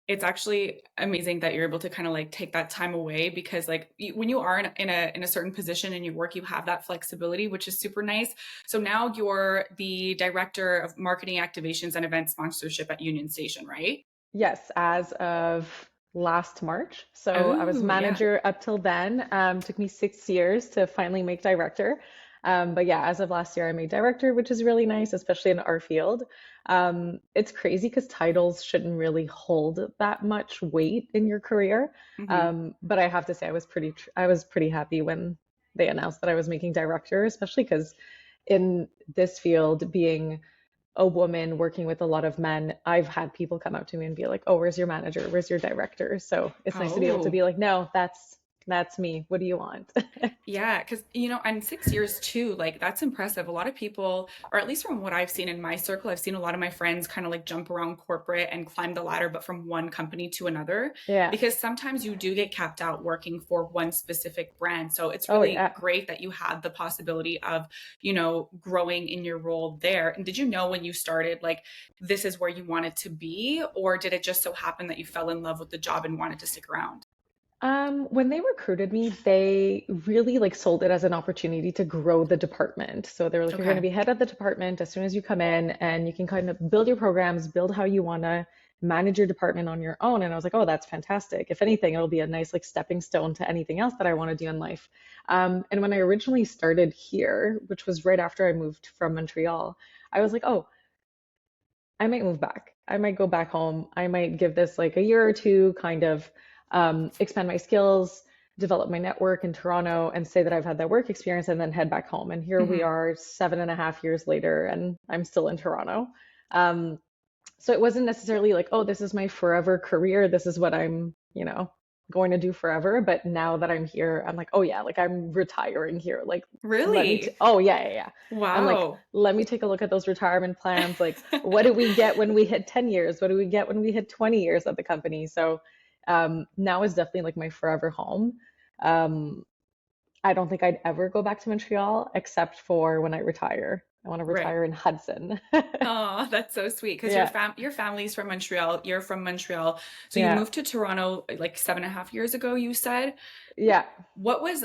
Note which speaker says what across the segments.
Speaker 1: It's actually amazing that you're able to kind of like take that time away because like when you are in a certain position in your work, you have that flexibility, which is super nice. So now you're the director of marketing activations and event sponsorship at Union Station, right?
Speaker 2: Yes, as of last March. So I was
Speaker 1: Oh, yeah.
Speaker 2: manager up till then. Took me 6 years to finally make director. But yeah, as of last year, I made director, which is really nice, especially in our field. It's crazy because titles shouldn't really hold that much weight in your career.
Speaker 1: Hmm.
Speaker 2: But I have to say, I was pretty happy when they announced that I was making director, especially because in this field, being a woman working with a lot of men, I've had people come up to me and be like, "Oh, where's your manager? Where's your director?" So it's nice to be able to
Speaker 1: Oh.
Speaker 2: be like, "No, that's me. What do you want?"
Speaker 1: Yeah, because and 6 years too, like that's impressive. A lot of people, or at least from what I've seen in my circle, I've seen a lot of my friends kind of like jump around corporate and climb the ladder, but from one company to another,
Speaker 2: Yeah.
Speaker 1: because sometimes you do get capped out working for one specific brand. So it's
Speaker 2: Oh
Speaker 1: really
Speaker 2: yeah.
Speaker 1: great that you had the possibility of, growing in your role there. And did you know when you started, like, this is where you wanted to be, or did it just so happen that you fell in love with the job and wanted to stick around?
Speaker 2: When they recruited me, they really like sold it as an opportunity to grow the department. So they were like, you're going to
Speaker 1: Okay.
Speaker 2: be head of the department as soon as you come in, and you can kind of build your programs, build how you want to manage your department on your own. And I was like, oh, that's fantastic. If anything, it'll be a nice like stepping stone to anything else that I want to do in life. And when I originally started here, which was right after I moved from Montreal, I was like, oh, I might move back. I might go back home. I might give this like a year or two, kind of expand my skills, develop my network in Toronto, and say that I've had that work experience and then head back home. And here we
Speaker 1: Hmm.
Speaker 2: are 7.5 years later, and I'm still in Toronto. Um, so it wasn't necessarily like, oh, this is my forever career. This is what I'm, going to do forever. But now that I'm here, I'm like, oh yeah, like I'm retiring here. Like,
Speaker 1: Really?
Speaker 2: oh yeah, yeah, yeah. I'm like,
Speaker 1: Wow.
Speaker 2: let me take a look at those retirement plans. Like, what do we get when we hit 10 years? What do we get when we hit 20 years at the company? So now is definitely like my forever home. Um, I don't think I'd ever go back to Montreal except for when I retire. I want to
Speaker 1: Right.
Speaker 2: retire in Hudson.
Speaker 1: Oh, that's so sweet. Because
Speaker 2: Yeah,
Speaker 1: your family's from Montreal. You're from Montreal. So you
Speaker 2: yeah,
Speaker 1: moved to Toronto like 7.5 years ago, you said.
Speaker 2: yeah.
Speaker 1: What was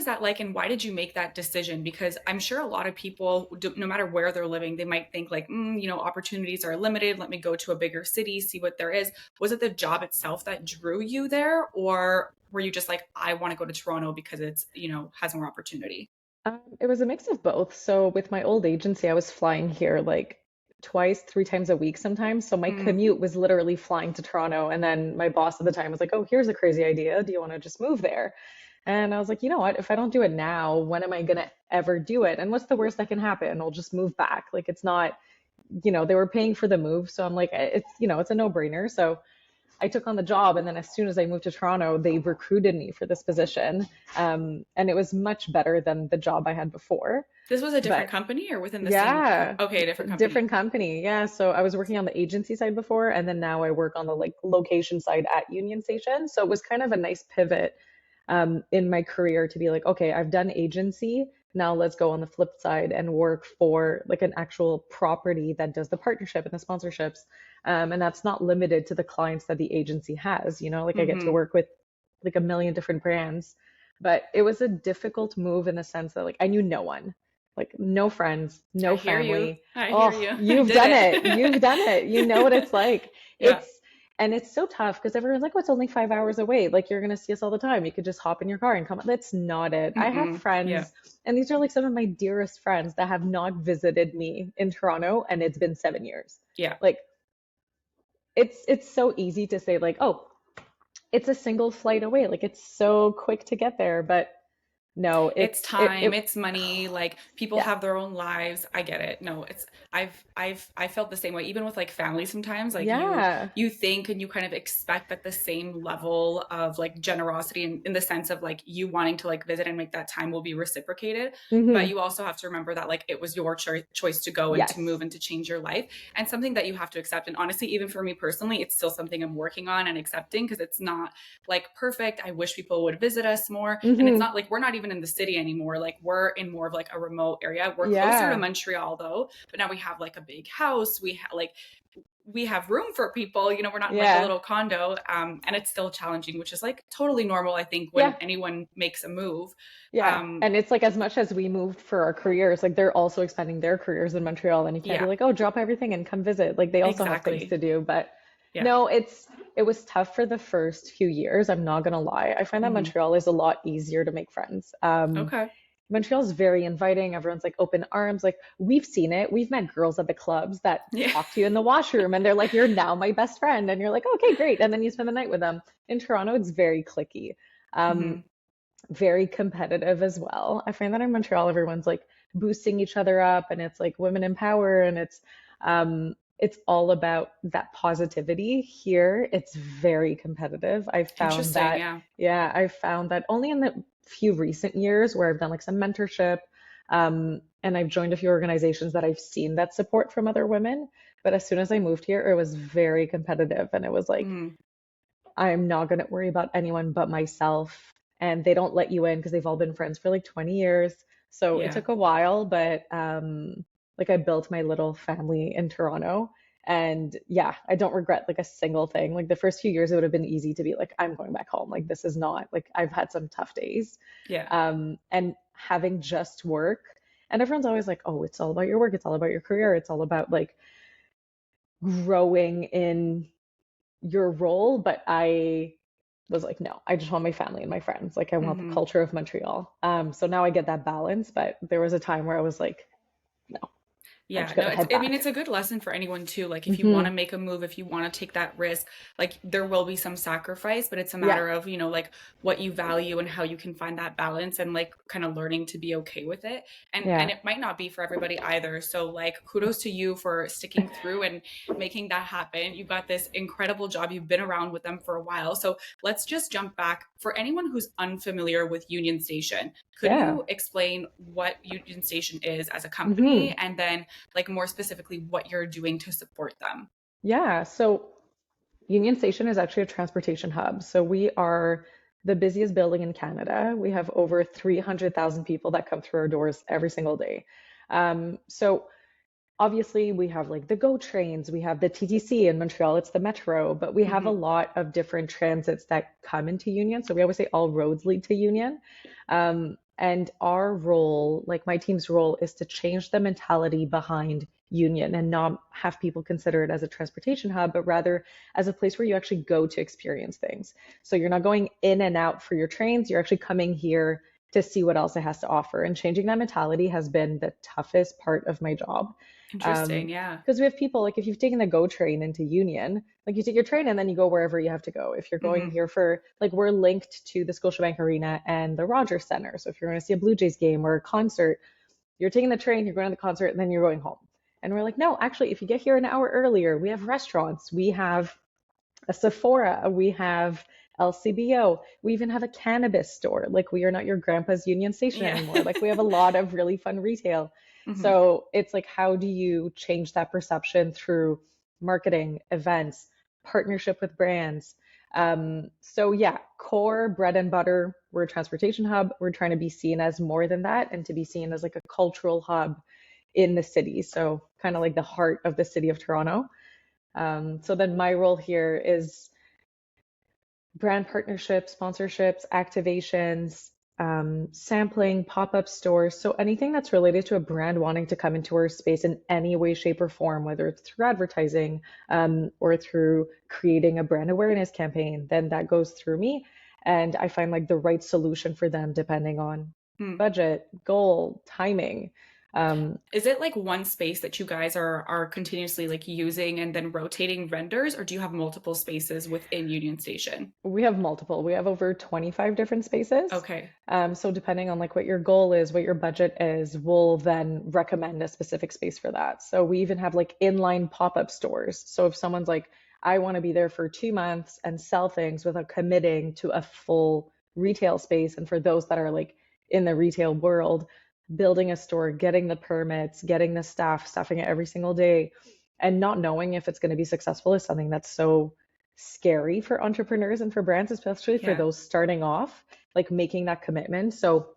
Speaker 1: that like, and why did you make that decision? Because I'm sure a lot of people, no matter where they're living, they might think like, opportunities are limited. Let me go to a bigger city, see what there is. Was it the job itself that drew you there, or were you just like, I want to go to Toronto because it's, has more opportunity?
Speaker 2: It was a mix of both. So with my old agency, I was flying here like twice, 3 times a week sometimes. So my
Speaker 1: Mm,
Speaker 2: commute was literally flying to Toronto. And then my boss at the time was like, oh, here's a crazy idea. Do you want to just move there? And I was like, you know what? If I don't do it now, when am I gonna ever do it? And what's the worst that can happen? I'll just move back. Like it's not, they were paying for the move. So I'm like, it's a no-brainer. So I took on the job, and then as soon as I moved to Toronto, they recruited me for this position, and it was much better than the job I had before.
Speaker 1: this was a different
Speaker 2: But
Speaker 1: company or within the same
Speaker 2: yeah,
Speaker 1: okay, a different company.
Speaker 2: different company. Yeah, so I was working on the agency side before, and then now I work on the like location side at Union Station. So it was kind of a nice pivot in my career to be like, okay, I've done agency. Now let's go on the flip side and work for like an actual property that does the partnership and the sponsorships. And that's not limited to the clients that the agency has, like I get to
Speaker 1: Hmm.
Speaker 2: work with like a million different brands. But it was a difficult move in the sense that like I knew no one, like no friends,
Speaker 1: I
Speaker 2: no
Speaker 1: hear you.
Speaker 2: family.
Speaker 1: I hear
Speaker 2: Oh,
Speaker 1: you. I
Speaker 2: you've
Speaker 1: did
Speaker 2: done it.
Speaker 1: it.
Speaker 2: You've done it. You know what it's like.
Speaker 1: Yeah.
Speaker 2: It's and it's so tough because everyone's like, "Oh, it's only 5 hours away. Like you're gonna see us all the time. You could just hop in your car and come." That's not it. I have
Speaker 1: Mm-mm. Yeah.
Speaker 2: friends, and these are like some of my dearest friends that have not visited me in Toronto, and it's been 7 years.
Speaker 1: Yeah.
Speaker 2: Like it's so easy to say like, "Oh, it's a single flight away. Like it's so quick to get there," but no,
Speaker 1: It's
Speaker 2: it's it
Speaker 1: time,
Speaker 2: it
Speaker 1: it's money, like people
Speaker 2: yeah
Speaker 1: have their own lives. I get it. No, it's I felt the same way even with like family sometimes. Like you
Speaker 2: yeah
Speaker 1: you think and you kind of expect that the same level of like generosity in the sense of like you wanting to like visit and make that time will be reciprocated. But
Speaker 2: hmm
Speaker 1: you also have to remember that like it was your choice to go and to
Speaker 2: yes
Speaker 1: move and to change your life and something that you have to accept. And honestly, even for me personally, it's still something I'm working on and accepting because it's not like perfect. I wish people would visit us more. And it's
Speaker 2: hmm
Speaker 1: not like we're not even in the city anymore. Like we're in more of like a remote area. We're closer to
Speaker 2: yeah
Speaker 1: Montreal though, but now we have like a big house. We have like we have room for people, we're not in like a
Speaker 2: Yeah.
Speaker 1: little condo, and it's still challenging, which is like totally normal, I think, when
Speaker 2: Yeah.
Speaker 1: anyone makes a move.
Speaker 2: Yeah.
Speaker 1: um
Speaker 2: And it's like as much as we moved for our careers, like they're also expanding their careers in Montreal and you can't be
Speaker 1: yeah,
Speaker 2: like, oh, drop everything and come visit. Like they also have things
Speaker 1: exactly.
Speaker 2: to do. But
Speaker 1: Yeah.
Speaker 2: no, it was tough for the first few years. I'm not gonna lie. I find that
Speaker 1: Hmm.
Speaker 2: Montreal is a lot easier to make friends.
Speaker 1: Okay.
Speaker 2: Montreal's very inviting. Everyone's like open arms. Like we've seen it. We've met girls at the clubs that
Speaker 1: Yeah.
Speaker 2: talk to you in the washroom and they're like, you're now my best friend. And you're like, okay, great. And then you spend the night with them. In Toronto, it's very cliquey. Um,
Speaker 1: Hmm.
Speaker 2: very competitive as well. I find that in Montreal, everyone's like boosting each other up and it's like women in power and it's all about that positivity. Here, it's very competitive. I found
Speaker 1: Interesting.
Speaker 2: that,
Speaker 1: Yeah.
Speaker 2: yeah, I found that only in the few recent years where I've done like some mentorship, and I've joined a few organizations that I've seen that support from other women. But as soon as I moved here, it was very competitive and it was like,
Speaker 1: Hmm.
Speaker 2: I'm not going to worry about anyone but myself. And they don't let you in because they've all been friends for like 20 years. So it
Speaker 1: Yeah.
Speaker 2: took a while, but like I built my little family in Toronto. And yeah, I don't regret like a single thing. Like the first few years, it would have been easy to be like, I'm going back home. Like this is not like I've had some tough days.
Speaker 1: Yeah.
Speaker 2: And having just work, and everyone's always like, oh, it's all about your work. It's all about your career. It's all about like growing in your role, but I was like, no, I just want my family and my friends. Like I want the
Speaker 1: Hmm.
Speaker 2: culture of Montreal. So now I get that balance, but there was a time where I was like, no, I'm
Speaker 1: Yeah,
Speaker 2: just
Speaker 1: no,
Speaker 2: gonna
Speaker 1: it's,
Speaker 2: head
Speaker 1: I mean, it's
Speaker 2: back.
Speaker 1: a good lesson for anyone too. Like, if you want
Speaker 2: Hmm.
Speaker 1: to make a move, if you want to take that risk, like, there will be some sacrifice, but it's a
Speaker 2: Yeah,
Speaker 1: matter of, like what you value and how you can find that balance and like kind of learning to be okay with it. And
Speaker 2: yeah,
Speaker 1: it might not be for everybody either. So, like, kudos to you for sticking through and making that happen. You've got this incredible job. You've been around with them for a while. So, let's just jump back. For anyone who's unfamiliar with Union Station, could
Speaker 2: yeah.
Speaker 1: you explain what Union Station is as a company,
Speaker 2: Hmm.
Speaker 1: and then like more specifically what you're doing to support them?
Speaker 2: Yeah. So Union Station is actually a transportation hub. So we are the busiest building in Canada. We have over 300,000 people that come through our doors every single day. So obviously we have like the GO trains, we have the TTC in Montreal, it's the metro, but we have a
Speaker 1: Hmm.
Speaker 2: lot of different transits that come into Union. So we always say all roads lead to Union. And our role, like my team's role, is to change the mentality behind Union and not have people consider it as a transportation hub, but rather as a place where you actually go to experience things. So you're not going in and out for your trains, you're actually coming here to see what else it has to offer. And changing that mentality has been the toughest part of my job.
Speaker 1: Interesting. Yeah.
Speaker 2: Because we have people like if you've taken the GO train into Union, like you take your train and then you go wherever you have to go. If you're going
Speaker 1: Hmm.
Speaker 2: here for like we're linked to the Scotiabank Arena and the Rogers Center. So if you're going to see a Blue Jays game or a concert, you're taking the train, you're going to the concert, and then you're going home. And we're like, no, actually, if you get here an hour earlier, we have restaurants, we have a Sephora, we have LCBO, we even have a cannabis store. Like we are not your grandpa's Union Station
Speaker 1: Yeah.
Speaker 2: anymore. Like we have a lot of really fun retail.
Speaker 1: Hmm.
Speaker 2: So it's like, how do you change that perception through marketing, events, partnership with brands? So yeah, core bread and butter. We're a transportation hub. We're trying to be seen as more than that and to be seen as like a cultural hub in the city. So kind of like the heart of the city of Toronto. So then my role here is brand partnerships, sponsorships, activations, sampling, pop-up stores. So anything that's related to a brand wanting to come into our space in any way, shape, or form, whether it's through advertising, or through creating a brand awareness campaign, then that goes through me. And I find like the right solution for them depending on budget, goal, timing. Um,
Speaker 1: Is it like one space that you guys are continuously like using and then rotating vendors, or do you have multiple spaces within Union Station?
Speaker 2: We have multiple. We have over 25 different spaces.
Speaker 1: Okay.
Speaker 2: So depending on like what your goal is, what your budget is, we'll then recommend a specific space for that. So we even have like inline pop-up stores. So if someone's like, I want to be there for 2 months and sell things without committing to a full retail space, and for those that are like in the retail world, building a store, getting the permits, getting the staff, staffing it every single day, and not knowing if it's going to be successful is something that's so scary for entrepreneurs and for brands, especially for
Speaker 1: Yeah.
Speaker 2: those starting off, like making that commitment. So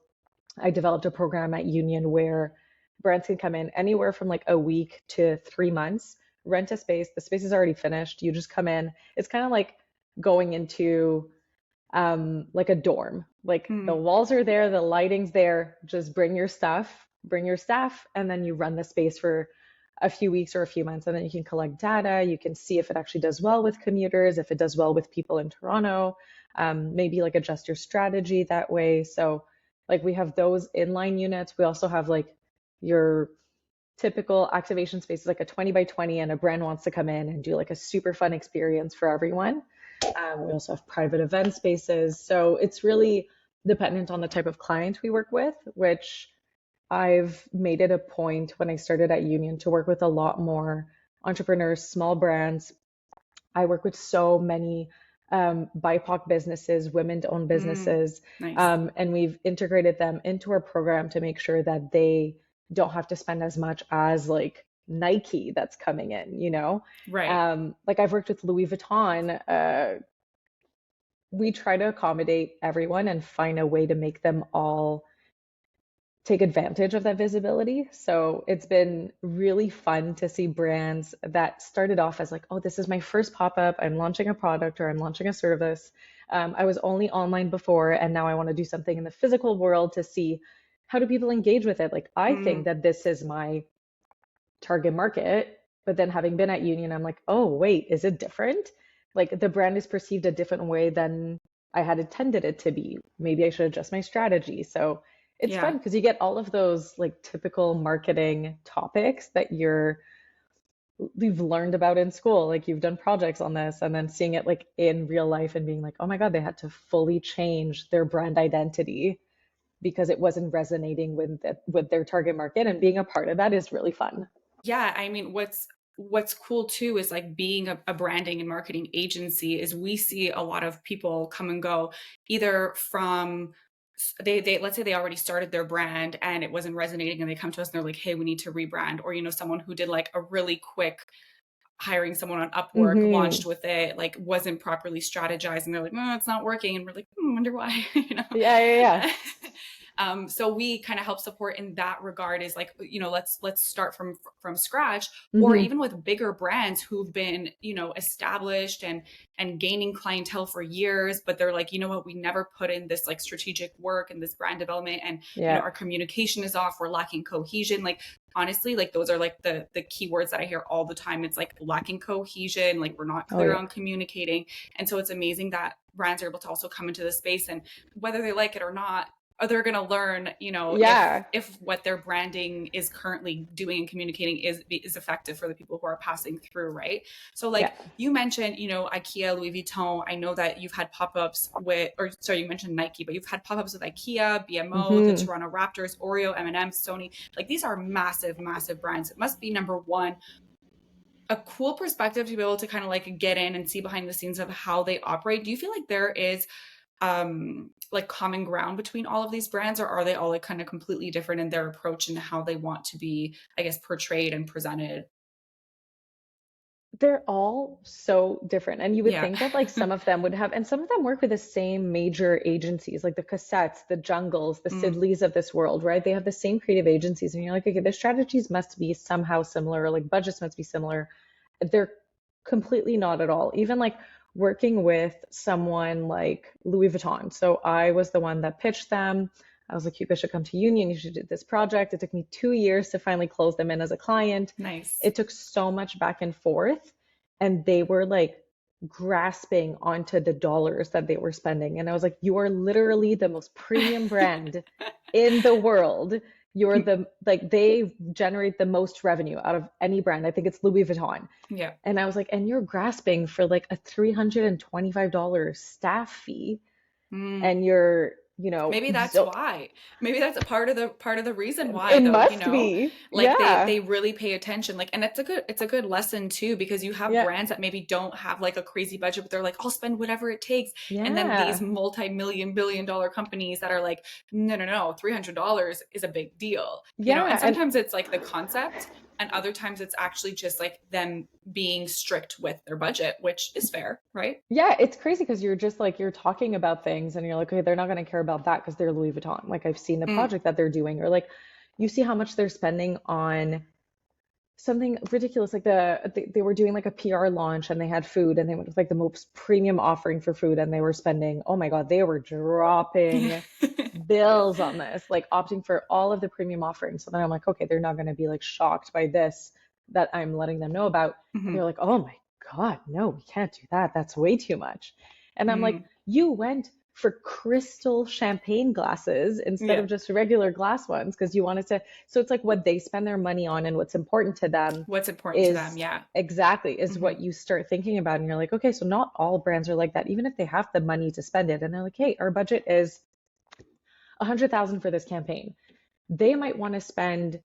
Speaker 2: I developed a program at Union where brands can come in anywhere from like a week to 3 months, rent a space. The space is already finished. You just come in. It's kind of like going into like a dorm. Like the
Speaker 1: Mm,
Speaker 2: walls are there, the lighting's there. Just bring your stuff, bring your staff, and then you run the space for a few weeks or a few months, and then you can collect data. You can see if it actually does well with commuters, if it does well with people in Toronto. Maybe like adjust your strategy that way. So like we have those inline units. We also have like your typical activation spaces, like a 20 by 20, and a brand wants to come in and do like a super fun experience for everyone. We also have private event spaces. So it's really dependent on the type of client we work with, which I've made it a point when I started at Union to work with a lot more entrepreneurs, small brands. I work with so many BIPOC businesses, women-owned
Speaker 1: mm,
Speaker 2: businesses,
Speaker 1: nice.
Speaker 2: and we've integrated them into our program to make sure that they don't have to spend as much as like Nike that's coming in, you know?
Speaker 1: Right.
Speaker 2: Like I've worked with Louis Vuitton. We try to accommodate everyone and find a way to make them all take advantage of that visibility. So it's been really fun to see brands that started off as like, oh, this is my first pop up. I'm launching a product or I'm launching a service. I was only online before, and now I want to do something in the physical world to see how do people engage with it. Like, I think
Speaker 1: Mm,
Speaker 2: that this is my target market. But then having been at Union, I'm like, oh, wait, is it different? Like the brand is perceived a different way than I had intended it to be. Maybe I should adjust my strategy. So it's
Speaker 1: yeah.
Speaker 2: fun because you get all of those like typical marketing topics that you've learned about in school. Like you've done projects on this and then seeing it like in real life and being like, oh my God, they had to fully change their brand identity because it wasn't resonating with their target market. And being a part of that is really fun.
Speaker 1: Yeah, I mean, what's cool too is like being a branding and marketing agency is we see a lot of people come and go either from they let's say they already started their brand and it wasn't resonating and they come to us and they're like, hey, we need to rebrand. Or someone who did like a really quick hiring someone on Upwork,
Speaker 2: Hmm.
Speaker 1: launched with it, like wasn't properly strategized, and they're like, "No, it's not working," and we're like, "Wonder why,"
Speaker 2: Yeah, yeah, yeah.
Speaker 1: So we kind of help support in that regard. Is like, let's start from scratch, or
Speaker 2: Hmm.
Speaker 1: even with bigger brands who've been established and gaining clientele for years, but they're like, you know what, we never put in this like strategic work and this brand development, and
Speaker 2: Yeah,
Speaker 1: our communication is off, we're lacking cohesion. Like honestly, like those are like the keywords that I hear all the time. It's like lacking cohesion, like we're not
Speaker 2: oh
Speaker 1: clear
Speaker 2: yeah,
Speaker 1: on communicating. And so it's amazing that brands are able to also come into the space, and whether they like it or not, or they're going to learn,
Speaker 2: yeah,
Speaker 1: if what their branding is currently doing and communicating is effective for the people who are passing through, right? So
Speaker 2: yeah.
Speaker 1: like you mentioned, IKEA, Louis Vuitton. I know that you've had pop-ups with, or sorry, you mentioned Nike, but you've had pop-ups with IKEA, BMO, the
Speaker 2: Hmm.
Speaker 1: Toronto Raptors, OREO, M&Ms, Sony. Like these are massive, massive brands. It must be number one a cool perspective to be able to kind of like get in and see behind the scenes of how they operate. Do you feel like there is like common ground between all of these brands, or are they all like kind of completely different in their approach and how they want to be, I guess, portrayed and presented?
Speaker 2: They're all so different. And you would
Speaker 1: Yeah.
Speaker 2: think that like some of them would have, and some of them work with the same major agencies, like the Cassettes, the Jungles, the
Speaker 1: Mm,
Speaker 2: Sidleys of this world, right? They have the same creative agencies. And you're like, okay, their strategies must be somehow similar, or like budgets must be similar. They're completely not at all. Even like working with someone like Louis Vuitton. So I was the one that pitched them. I was like, you guys should come to Union. You should do this project. It took me 2 years to finally close them in as a client.
Speaker 1: nice.
Speaker 2: It took so much back and forth, and they were like grasping onto the dollars that they were spending. And I was like, you are literally the most premium brand in the world. You're the like they generate the most revenue out of any brand. I think it's Louis Vuitton.
Speaker 1: Yeah.
Speaker 2: And I was like, and you're grasping for like a $325 staff fee,
Speaker 1: Mm.
Speaker 2: and you're,
Speaker 1: Maybe that's
Speaker 2: so
Speaker 1: why. Maybe that's a part of the reason why
Speaker 2: it
Speaker 1: though,
Speaker 2: must be.
Speaker 1: like they
Speaker 2: Yeah.
Speaker 1: they really pay attention. Like, and it's a good lesson too, because you have
Speaker 2: Yeah.
Speaker 1: brands that maybe don't have like a crazy budget, but they're like, I'll spend whatever it takes. And then these
Speaker 2: Yeah.
Speaker 1: multi-million billion dollar companies that are like, no, no, no, $300 is a big deal. And
Speaker 2: Yeah. And
Speaker 1: sometimes it's like the concept, and other times it's actually just like them being strict with their budget, which is fair, right?
Speaker 2: yeah, it's crazy because you're just like you're talking about things and you're like, okay, they're not going to care about that because they're Louis Vuitton. Like I've seen the
Speaker 1: Mm,
Speaker 2: project that they're doing, or like you see how much they're spending on something ridiculous, like they were doing like a PR launch and they had food and they went with like the most premium offering for food and they were spending, oh my God, they were
Speaker 1: Yeah.
Speaker 2: dropping bills on this, like opting for all of the premium offerings. So then I'm like, okay, they're not going to be like shocked by this that I'm letting them know about. But they're
Speaker 1: Mhm.
Speaker 2: like, oh my God, no, we can't do that. That's way too much. And I'm like,
Speaker 1: Mhm.
Speaker 2: you went for crystal champagne glasses instead
Speaker 1: Yeah.
Speaker 2: of just regular glass ones because you wanted to. So it's like what they spend their money on and what's important to them
Speaker 1: What's important to them?
Speaker 2: is
Speaker 1: Yeah.
Speaker 2: exactly is
Speaker 1: Mhm.
Speaker 2: what you start thinking about. And you're like, okay, so not all brands are like that, even if they have the money to spend it. And they're like, hey, our budget is 100,000 for this campaign. They might want to spend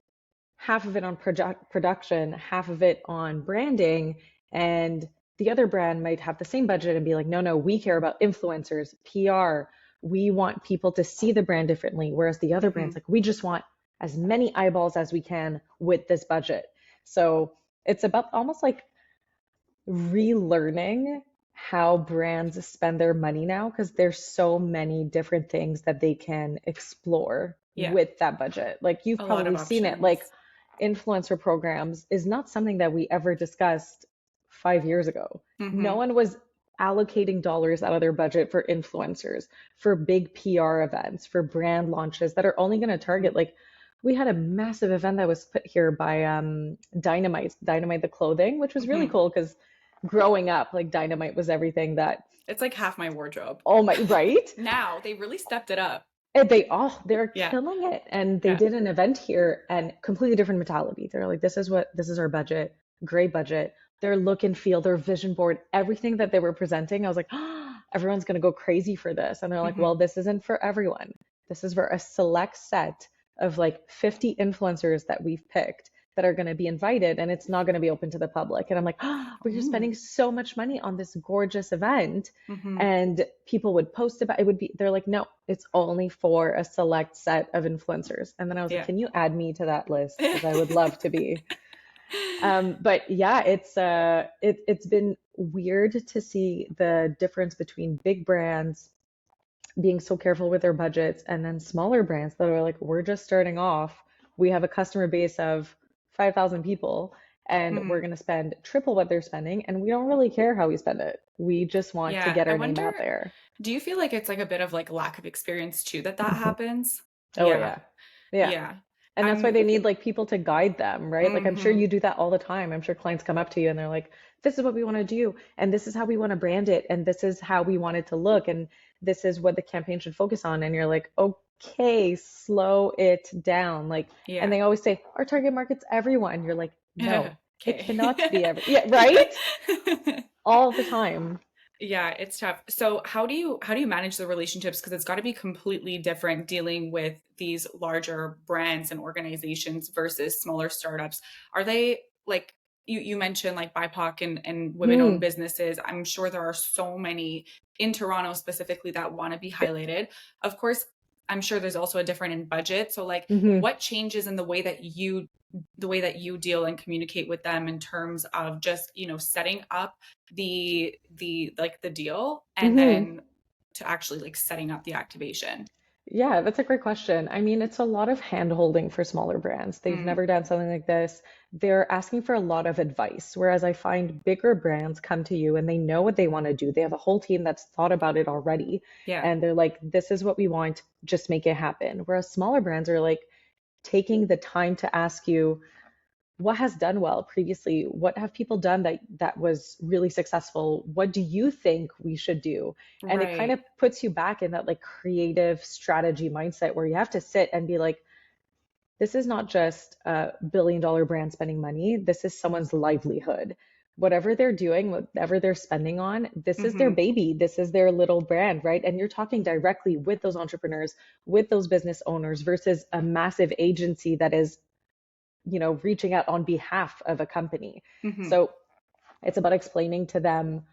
Speaker 2: half of it on production, half of it on branding, and the other brand might have the same budget and be like, no, no, we care about influencers, PR. We want people to see the brand differently. Whereas the other brand's
Speaker 1: Mhm.
Speaker 2: like, we just want as many eyeballs as we can with this budget. So it's about almost like relearning how brands spend their money now because there's so many different things that they can explore
Speaker 1: Yeah.
Speaker 2: with that budget. Like you've
Speaker 1: A lot of
Speaker 2: probably seen it, like
Speaker 1: options.
Speaker 2: influencer programs is not something that we ever discussed 5 years ago. No
Speaker 1: Mhm.
Speaker 2: one was allocating dollars out of their budget for influencers, for big PR events, for brand launches that are only going to
Speaker 1: Mhm.
Speaker 2: target like we had a massive event that was put here by Dynamite the clothing, which was really
Speaker 1: Mhm.
Speaker 2: cool because growing up, like Dynamite was everything that,
Speaker 1: It's like half my wardrobe.
Speaker 2: oh my, right?
Speaker 1: Now they really stepped it up.
Speaker 2: And they're
Speaker 1: Yeah.
Speaker 2: killing it. And they
Speaker 1: Yeah.
Speaker 2: did an event here and completely different mentality. They're like, this is our budget, great budget. Their look and feel, their vision board, everything that they were presenting. I was like, oh, everyone's going to go crazy for this. And they're like, well,
Speaker 1: Mhm.
Speaker 2: this isn't for everyone. This is for a select set of like 50 influencers that we've picked that are going to be invited and it's not going to be open to the public. And I'm like, oh, but you're
Speaker 1: Ooh.
Speaker 2: spending so much money on this gorgeous event
Speaker 1: Mhm.
Speaker 2: and people would post about it would be they're like no it's only for a select set of influencers and then I was like
Speaker 1: Yeah.
Speaker 2: can you add me to that list because I would love to be but yeah it's been weird to see the difference between big brands being so careful with their budgets and then smaller brands that are like we're just starting off, we have a customer base of 5,000 people and we're
Speaker 1: Mhm.
Speaker 2: going to spend triple what they're spending and we don't really care how we spend it, we just want to
Speaker 1: Yeah.
Speaker 2: get
Speaker 1: I
Speaker 2: our name
Speaker 1: wonder,
Speaker 2: out there.
Speaker 1: do you feel like it's like a bit of like lack of experience too that that happens?
Speaker 2: Oh
Speaker 1: Yeah.
Speaker 2: yeah. Yeah.
Speaker 1: Yeah.
Speaker 2: And that's why
Speaker 1: I'm
Speaker 2: they need like people to guide them, right? Like I'm sure
Speaker 1: mhm.
Speaker 2: you do that all the time. I'm sure clients come up to you and they're like, this is what we want to do, and this is how we want to brand it, and this is how we want it to look, and this is what the campaign should focus on. And you're like, okay, slow it down. Like, and
Speaker 1: Yeah.
Speaker 2: they always say, our target market's everyone. You're like, no, it
Speaker 1: Okay.
Speaker 2: cannot be yeah, right? All the time.
Speaker 1: Yeah, it's tough. So how do you manage the relationships? Because it's got to be completely different dealing with these larger brands and organizations versus smaller startups. Are they like you mentioned like BIPOC and women-owned
Speaker 2: Hmm.
Speaker 1: businesses. I'm sure there are so many in Toronto specifically that want to be highlighted. Of course, I'm sure there's also a different in budget. So like
Speaker 2: Hmm.
Speaker 1: what changes in the way that you deal and communicate with them in terms of just, setting up the like the deal and
Speaker 2: Hmm.
Speaker 1: then to actually like setting up the activation.
Speaker 2: Yeah, that's a great question. I mean, it's a lot of hand-holding for smaller brands. They've
Speaker 1: Mm,
Speaker 2: never done something like this. They're asking for a lot of advice, whereas I find bigger brands come to you and they know what they want to do. They have a whole team that's thought about it already,
Speaker 1: yeah.
Speaker 2: and they're like, this is what we want, just make it happen. Whereas smaller brands are like taking the time to ask you, what has done well previously, what have people done that was really successful, what do you think we should do, and it kind
Speaker 1: Right.
Speaker 2: of puts you back in that like creative strategy mindset where you have to sit and be like, this is not just a billion-dollar brand spending money, this is someone's livelihood. Whatever they're doing, whatever they're spending on, this is their
Speaker 1: Hmm.
Speaker 2: baby, this is their little brand, right? And you're talking directly with those entrepreneurs, with those business owners versus a massive agency that is reaching out on behalf of a company.
Speaker 1: Hmm.
Speaker 2: So it's about explaining to them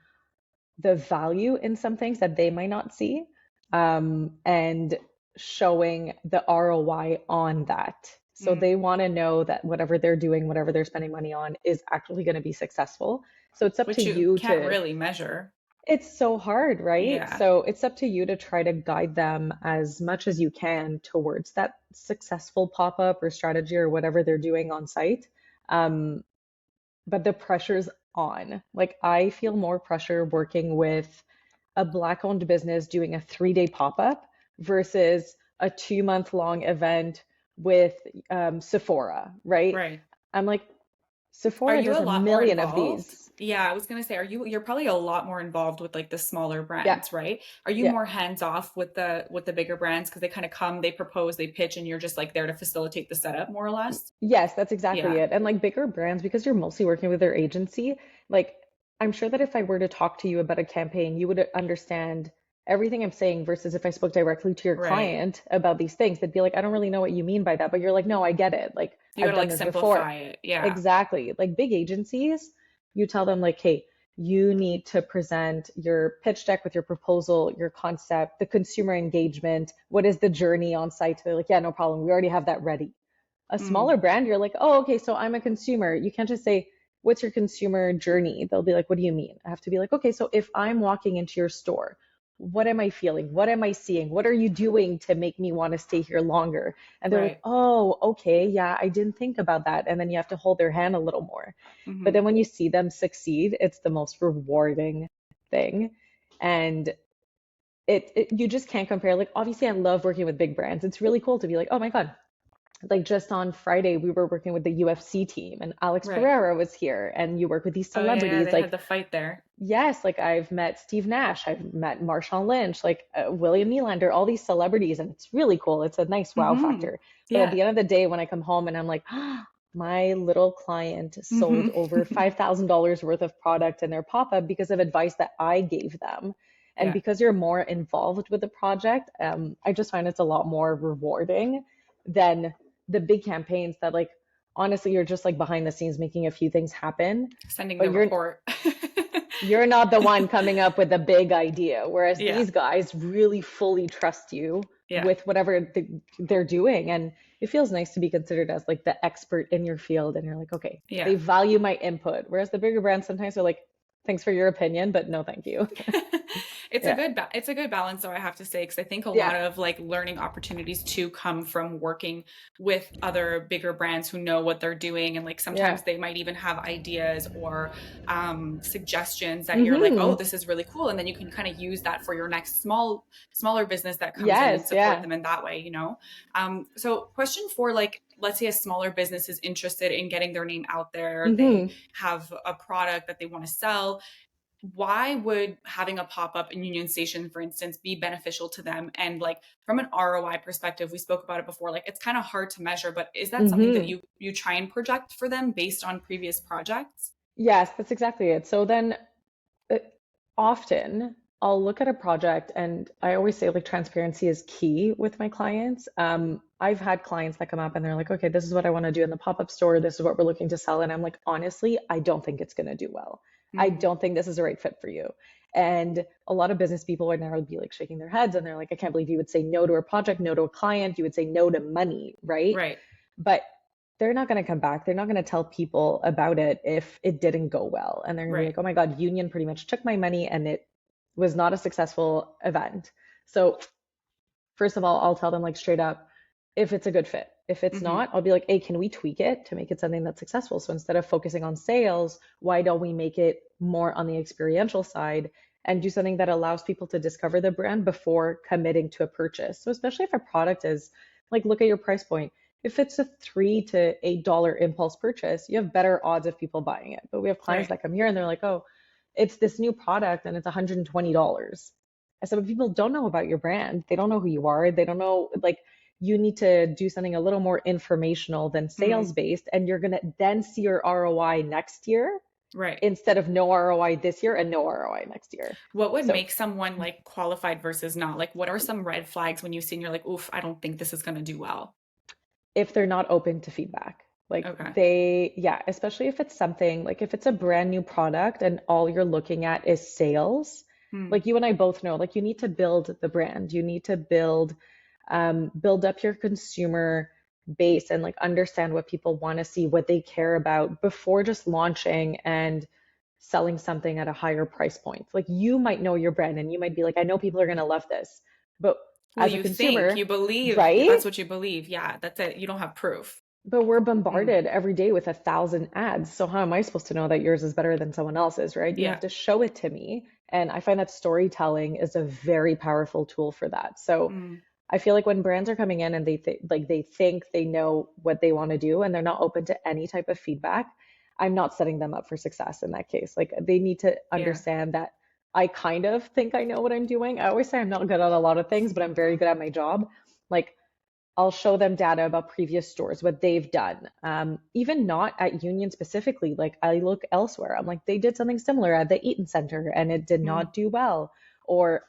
Speaker 2: the value in some things that they might not see, and showing the ROI on that. So
Speaker 1: Mm.
Speaker 2: they want to know that whatever they're doing, whatever they're spending money on, is actually going to be successful. So it's up to
Speaker 1: Which you
Speaker 2: you
Speaker 1: can't
Speaker 2: to,
Speaker 1: really measure.
Speaker 2: it's so hard, right?
Speaker 1: Yeah.
Speaker 2: So it's up to you to try to guide them as much as you can towards that successful pop-up or strategy or whatever they're doing on site. Um, but the pressure's on. Like I feel more pressure working with a black owned business doing a 3 day pop-up versus a 2 month long event with Sephora, right?
Speaker 1: Right.
Speaker 2: I'm like,
Speaker 1: Are
Speaker 2: Sephora
Speaker 1: you
Speaker 2: does
Speaker 1: a
Speaker 2: a
Speaker 1: lot more
Speaker 2: million of
Speaker 1: involved?
Speaker 2: these.
Speaker 1: Yeah, I was gonna say, you're probably a lot more involved with like the smaller
Speaker 2: Yeah,
Speaker 1: brands, right? Are you
Speaker 2: yeah.
Speaker 1: more hands off with the bigger brands because they kind of come, they propose, they pitch, and you're just like there to facilitate the setup more or less?
Speaker 2: Yes, that's exactly
Speaker 1: Yeah,
Speaker 2: it. And like bigger brands, because you're mostly working with their agency, like I'm sure that if I were to talk to you about a campaign, you would understand everything I'm saying versus if I spoke directly to your
Speaker 1: right.
Speaker 2: client about these things, they'd be like, I don't really know what you mean by that. But you're like, no, I get it. Like
Speaker 1: You
Speaker 2: I've
Speaker 1: gotta
Speaker 2: done
Speaker 1: like
Speaker 2: this before.
Speaker 1: simplify it. Yeah.
Speaker 2: Exactly. Like big agencies, you tell them like, hey, you need to present your pitch deck with your proposal, your concept, the consumer engagement. What is the journey on site? They're like, yeah, no problem. We already have that ready. A
Speaker 1: Mm,
Speaker 2: smaller brand, you're like, oh, okay, so I'm a consumer. You can't just say, what's your consumer journey? They'll be like, what do you mean? I have to be like, okay, so if I'm walking into your store, what am I feeling? What am I seeing? What are you doing to make me want to stay here longer? And they're like,
Speaker 1: right.
Speaker 2: oh, okay, yeah, I didn't think about that. And then you have to hold their hand a little more. But
Speaker 1: Hmm.
Speaker 2: then when you see them succeed, it's the most rewarding thing. And it you just can't compare. Like obviously I love working with big brands. It's really cool to be like, oh my God, like just on Friday, we were working with the UFC team and Alex
Speaker 1: Right.
Speaker 2: Pereira was here and you work with these
Speaker 1: Oh yeah, yeah,
Speaker 2: celebrities.
Speaker 1: they had
Speaker 2: Like,
Speaker 1: the fight there.
Speaker 2: yes, like I've met Steve Nash, I've met Marshawn Lynch, like William Nylander, all these celebrities. And it's really cool. It's a nice wow
Speaker 1: Hmm.
Speaker 2: factor. But at
Speaker 1: Yeah.
Speaker 2: the end of the day, when I come home and I'm like, ah, my little client
Speaker 1: Hmm.
Speaker 2: sold over $5,000 worth of product in their pop-up because of advice that I gave them. And
Speaker 1: Yeah.
Speaker 2: because you're more involved with the project, I just find it's a lot more rewarding than the big campaigns that like honestly you're just like behind the scenes making a few things happen,
Speaker 1: Sending
Speaker 2: but
Speaker 1: the
Speaker 2: you're
Speaker 1: report.
Speaker 2: you're not the one coming up with a big idea, whereas
Speaker 1: Yeah.
Speaker 2: these guys really fully trust you
Speaker 1: Yeah.
Speaker 2: with whatever they're doing. And it feels nice to be considered as like the expert in your field. And you're like, okay, they
Speaker 1: Yeah.
Speaker 2: value my input. Whereas the bigger brands sometimes are like, thanks for your opinion, but no, thank you. Yeah.
Speaker 1: It's a good balance though, I have to say, because I think a
Speaker 2: Yeah.
Speaker 1: lot of like learning opportunities too come from working with other bigger brands who know what they're doing, and like
Speaker 2: Yeah.
Speaker 1: sometimes they might even have ideas or suggestions that you're like, oh,
Speaker 2: Hmm.
Speaker 1: this is really cool, and then you can kind of use that for your next smaller business that comes in and
Speaker 2: Yes.
Speaker 1: support
Speaker 2: Yeah.
Speaker 1: them in that way, you know. So question for like, let's say a smaller business is interested in getting their name out there, they
Speaker 2: Hmm.
Speaker 1: have a product that they want to sell. Why would having a pop-up in Union Station, for instance, be beneficial to them? And like from an ROI perspective, we spoke about it before, like it's kind of hard to measure, but is that something that
Speaker 2: Hmm.
Speaker 1: you try and project for them based on previous projects?
Speaker 2: Yes, that's exactly it. So then uh, often I'll look at a project and I always say like transparency is key with my clients. I've had clients that come up and they're like, okay, this is what I want to do in the pop-up store. This is what we're looking to sell. And I'm like, honestly, I don't think it's going to do well. I
Speaker 1: Mm,
Speaker 2: don't think this is the right fit for you. And a lot of business people would now be like shaking their heads and they're like, I can't believe you would say no to a project, no to a client. You would say no to money, right?
Speaker 1: right,
Speaker 2: But they're not going to come back. They're not going to tell people about it if it didn't go well. And they're going to be
Speaker 1: right.
Speaker 2: like, oh my God, Union pretty much took my money and it was not a successful event. So, first of all, I'll tell them like straight up if it's a good fit. If it's
Speaker 1: Hmm.
Speaker 2: not, I'll be like, hey, can we tweak it to make it something that's successful? So instead of focusing on sales, why don't we make it more on the experiential side and do something that allows people to discover the brand before committing to a purchase? So especially if a product is like, look at your price point. If it's a $3 to $8 impulse purchase, you have better odds of people buying it. But we have clients
Speaker 1: Right.
Speaker 2: that come here and they're like, oh, it's this new product and it's $120. I said, but people don't know about your brand. They don't know who you are. They don't know, like, you need to do something a little more informational than
Speaker 1: Mm,
Speaker 2: sales based. And you're going to then see your ROI next year
Speaker 1: right.
Speaker 2: instead of no ROI this year and no ROI next year.
Speaker 1: What would
Speaker 2: So
Speaker 1: make someone like qualified versus not? Like, what are some red flags when you see and you're like, oof, I don't think this is going to do well?
Speaker 2: if they're not open to feedback, like
Speaker 1: Okay.
Speaker 2: yeah, especially if it's something like if it's a brand new product and all you're looking at is sales,
Speaker 1: Mm,
Speaker 2: like you and I both know, like you need to build the brand, you need to build up your consumer base and like understand what people want to see, what they care about before just launching and selling something at a higher price point. Like you might know your brand and you might be like, I know people are going to love this. But
Speaker 1: well,
Speaker 2: as a
Speaker 1: you think,
Speaker 2: consumer,
Speaker 1: you believe,
Speaker 2: right?
Speaker 1: that's what you believe. Yeah, that's it. You don't have proof.
Speaker 2: But we're
Speaker 1: Mm,
Speaker 2: bombarded every day with 1,000 ads. So how am I supposed to know that yours is better than someone else's, right? You have
Speaker 1: yeah.
Speaker 2: to show it to me. And I find that storytelling is a very powerful tool for that. So
Speaker 1: Mm,
Speaker 2: I feel like when brands are coming in and they think they know what they want to do and they're not open to any type of feedback, I'm not setting them up for success in that case. Like they need to
Speaker 1: yeah.
Speaker 2: understand that I kind of think I know what I'm doing. I always say I'm not good at a lot of things, but I'm very good at my job. Like I'll show them data about previous stores, what they've done. Even not at Union specifically, like I look elsewhere. I'm like, they did something similar at the Eaton Center and it did
Speaker 1: Mm.
Speaker 2: not do well. Or,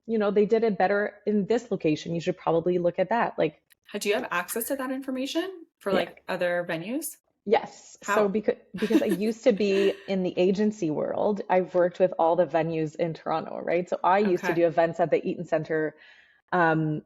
Speaker 2: they did it better in this location. You should probably look at that. Like,
Speaker 1: Do you have access to that information for
Speaker 2: yeah,
Speaker 1: like other venues?
Speaker 2: yes. So
Speaker 1: How?
Speaker 2: because I used to be in the agency world, I've worked with all the venues in Toronto, right? So I used to
Speaker 1: Okay.
Speaker 2: do events at the Eaton Center. Um,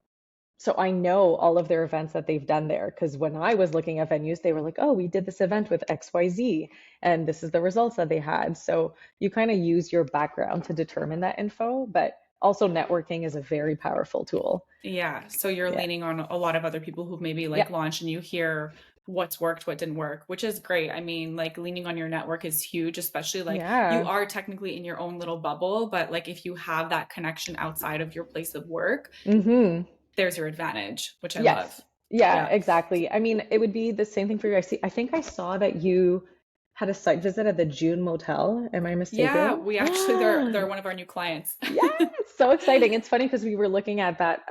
Speaker 2: So I know all of their events that they've done there because when I was looking at venues, they were like, oh, we did this event with XYZ and this is the results that they had. So you kind of use your background to determine that info, but also networking is a very powerful tool.
Speaker 1: Yeah. So you're
Speaker 2: Yeah.
Speaker 1: leaning on a lot of other people who've maybe
Speaker 2: Yeah.
Speaker 1: like launched and you hear what's worked, what didn't work, which is great. I mean, like leaning on your network is huge, especially like you
Speaker 2: Yeah.
Speaker 1: are technically in your own little bubble, but like if you have that connection outside of your place of work,
Speaker 2: Hmm.
Speaker 1: there's your advantage, which I
Speaker 2: Yes.
Speaker 1: love.
Speaker 2: Yeah,
Speaker 1: Yeah.
Speaker 2: exactly. I mean, it would be the same thing for you. I think I saw that you had a site visit at the June Motel. Am I
Speaker 1: Yeah,
Speaker 2: mistaken?
Speaker 1: we actually they're one of our new clients.
Speaker 2: Yeah, it's so exciting. It's funny because we were looking at that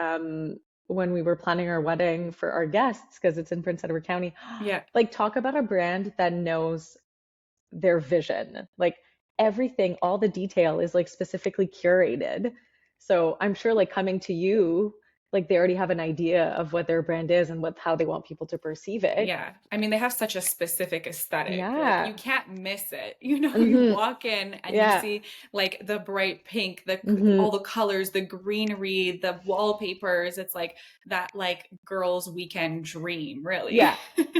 Speaker 2: when we were planning our wedding for our guests because it's in Prince Edward County.
Speaker 1: Yeah.
Speaker 2: Like, talk about a brand that knows their vision. Like, everything, all the detail is like specifically curated. So I'm sure, like, coming to you, like, they already have an idea of what their brand is and what how they want people to perceive it.
Speaker 1: Yeah. I mean, they have such a specific aesthetic. Like you
Speaker 2: Yeah.
Speaker 1: can't miss it. You know, you
Speaker 2: Hmm.
Speaker 1: walk in and you
Speaker 2: Yeah.
Speaker 1: see like the bright pink, all
Speaker 2: Hmm.
Speaker 1: the colors, the greenery, the wallpapers. It's like that like girls' weekend dream, really.
Speaker 2: Yeah.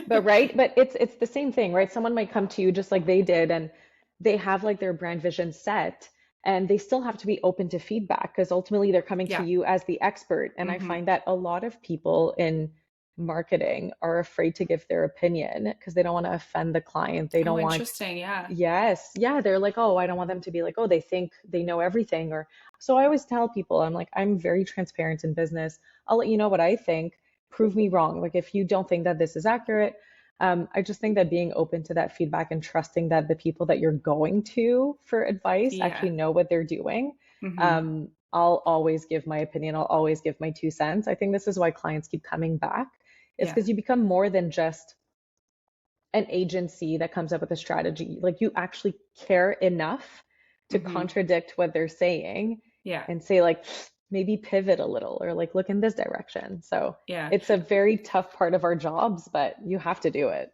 Speaker 2: But right, but it's the same thing, right? Someone might come to you just like they did and they have like their brand vision set and they still have to be open to feedback because ultimately they're coming to
Speaker 1: Yeah.
Speaker 2: you as the expert. And I
Speaker 1: Hmm.
Speaker 2: find that a lot of people in marketing are afraid to give their opinion because they don't want to offend the client. They
Speaker 1: Oh,
Speaker 2: don't want,
Speaker 1: interesting. Yeah.
Speaker 2: yes, yeah, they're like, oh, I don't want them to be like, oh, they think they know everything. Or so I always tell people, I'm like, I'm very transparent in business. I'll let you know what I think. Prove me wrong. Like if you don't think that this is accurate, I just think that being open to that feedback and trusting that the people that you're going to for advice actually
Speaker 1: Yeah.
Speaker 2: know what they're doing.
Speaker 1: Hmm.
Speaker 2: I'll always give my opinion. I'll always give my 2 cents. I think this is why clients keep coming back. It's
Speaker 1: Yeah.
Speaker 2: because you become more than just an agency that comes up with a strategy. Like you actually care enough to
Speaker 1: Hmm.
Speaker 2: contradict what they're saying
Speaker 1: Yeah.
Speaker 2: and say like maybe pivot a little or like look in this direction. So
Speaker 1: Yeah.
Speaker 2: it's a very tough part of our jobs, but you have to do it.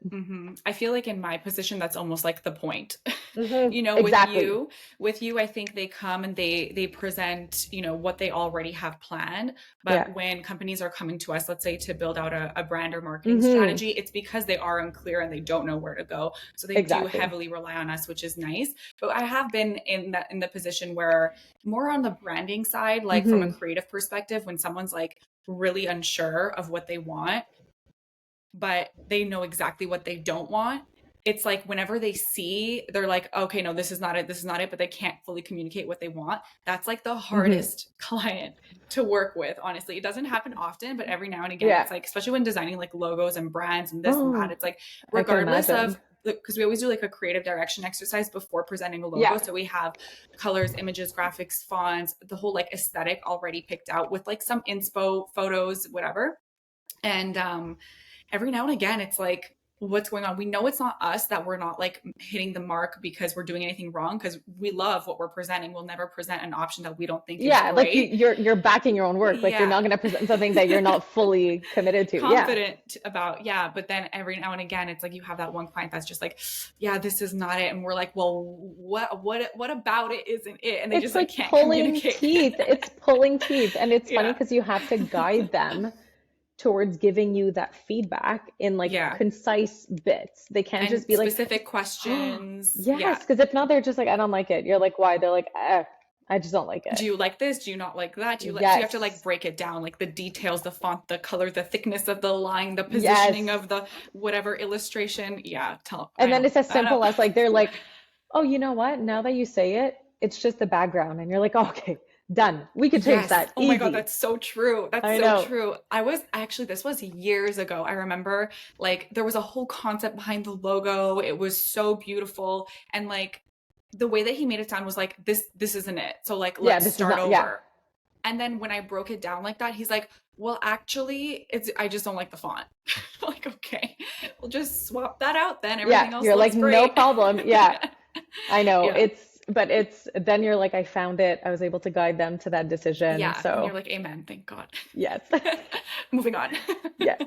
Speaker 1: I feel like in my position, that's almost like the point.
Speaker 2: Hmm.
Speaker 1: You know,
Speaker 2: Exactly.
Speaker 1: with you, I think they come and they present, you know, what they already have planned.
Speaker 2: Yeah.
Speaker 1: But when companies are coming to us, let's say to build out a brand or marketing
Speaker 2: Hmm.
Speaker 1: strategy, it's because they are unclear and they don't know where to go. So they do
Speaker 2: Exactly.
Speaker 1: heavily rely on us, which is nice. But I have been in the position where more on the branding side, like from a
Speaker 2: Hmm.
Speaker 1: creative perspective, when someone's like really unsure of what they want but they know exactly what they don't want. It's like whenever they see, they're like, okay, no, this is not it. This is not it. But they can't fully communicate what they want. That's like the
Speaker 2: Hmm.
Speaker 1: hardest client to work with, honestly. It doesn't happen often, but every now and again,
Speaker 2: Yeah.
Speaker 1: it's like, especially when designing like logos and brands and this and that,
Speaker 2: Oh,
Speaker 1: it's like,
Speaker 2: I can
Speaker 1: regardless
Speaker 2: imagine.
Speaker 1: of, because we always do like a creative direction exercise before presenting a logo.
Speaker 2: Yeah.
Speaker 1: So we have colors, images, graphics, fonts, the whole like aesthetic already picked out with like some inspo, photos, whatever. And every now and again, it's like, what's going on? We know it's not us, that we're not like hitting the mark because we're doing anything wrong, because we love what we're presenting. We'll never present an option that we don't think is
Speaker 2: Yeah, like
Speaker 1: great.
Speaker 2: you're backing your own work. Like you're not
Speaker 1: Yeah.
Speaker 2: going to present something that you're not fully committed to. Yeah.
Speaker 1: Confident about, yeah, but then every now and again it's like you have that one client that's just like, yeah, this is not it, and we're like, well, what about it isn't it, and they
Speaker 2: It's
Speaker 1: just like
Speaker 2: like
Speaker 1: can't
Speaker 2: pulling
Speaker 1: communicate.
Speaker 2: teeth. It's pulling teeth. And it's funny
Speaker 1: Yeah.
Speaker 2: because you have to guide them towards giving you that feedback in like
Speaker 1: Yeah.
Speaker 2: concise bits. They can't just
Speaker 1: And
Speaker 2: be like,
Speaker 1: specific
Speaker 2: oh,
Speaker 1: questions.
Speaker 2: yes.
Speaker 1: Yeah.
Speaker 2: Because if not, they're just like, I don't like it. You're like, why? They're like, eh. I just don't like
Speaker 1: Do
Speaker 2: it.
Speaker 1: you like this? Do you not like that? Do you like, so you have to like
Speaker 2: Yes.
Speaker 1: break it down, like the details, the font, the color, the thickness of the line, the positioning
Speaker 2: Yes.
Speaker 1: of the whatever illustration. Yeah,
Speaker 2: And
Speaker 1: I
Speaker 2: then
Speaker 1: know,
Speaker 2: it's as
Speaker 1: I know.
Speaker 2: simple as like they're like, oh, you know what? Now that you say it, it's just the background. And you're like, oh, okay, done. We could change
Speaker 1: Yes.
Speaker 2: that.
Speaker 1: Oh my God,
Speaker 2: Easy.
Speaker 1: that's so true. That's
Speaker 2: I
Speaker 1: so
Speaker 2: know.
Speaker 1: true. I was actually, this was years ago. I remember like there was a whole concept behind the logo. It was so beautiful. And like the way that he made it sound was like, this isn't it. So like,
Speaker 2: Yeah,
Speaker 1: let's
Speaker 2: this is
Speaker 1: start
Speaker 2: not, yeah.
Speaker 1: over. And then when I broke it down like that, he's like, well, actually, I just don't like the font. Like, okay, we'll just swap that out then.
Speaker 2: Yeah.
Speaker 1: Everything else
Speaker 2: You're like,
Speaker 1: looks
Speaker 2: no
Speaker 1: great.
Speaker 2: problem. Yeah. I know.
Speaker 1: Yeah.
Speaker 2: But it's, then you're like, I found it. I was able to guide them to that decision.
Speaker 1: Yeah. And you're
Speaker 2: So,
Speaker 1: like, amen. Thank God.
Speaker 2: yes.
Speaker 1: Moving on.
Speaker 2: Yes.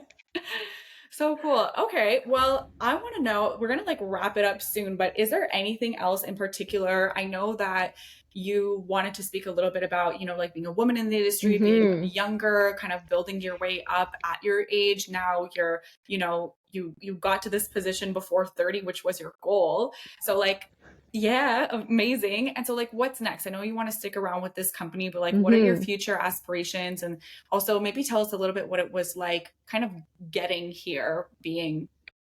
Speaker 1: So cool. Okay. Well, I want to know, we're going to like wrap it up soon, but is there anything else in particular? I know that you wanted to speak a little bit about, like being a woman in the industry, being
Speaker 2: Hmm.
Speaker 1: younger, kind of building your way up at your age. Now you're, you got to this position before 30, which was your goal. So like, yeah, amazing. And so like what's next? I know you want to stick around with this company, but like what are your
Speaker 2: Hmm.
Speaker 1: future aspirations? And also maybe tell us a little bit what it was like kind of getting here, being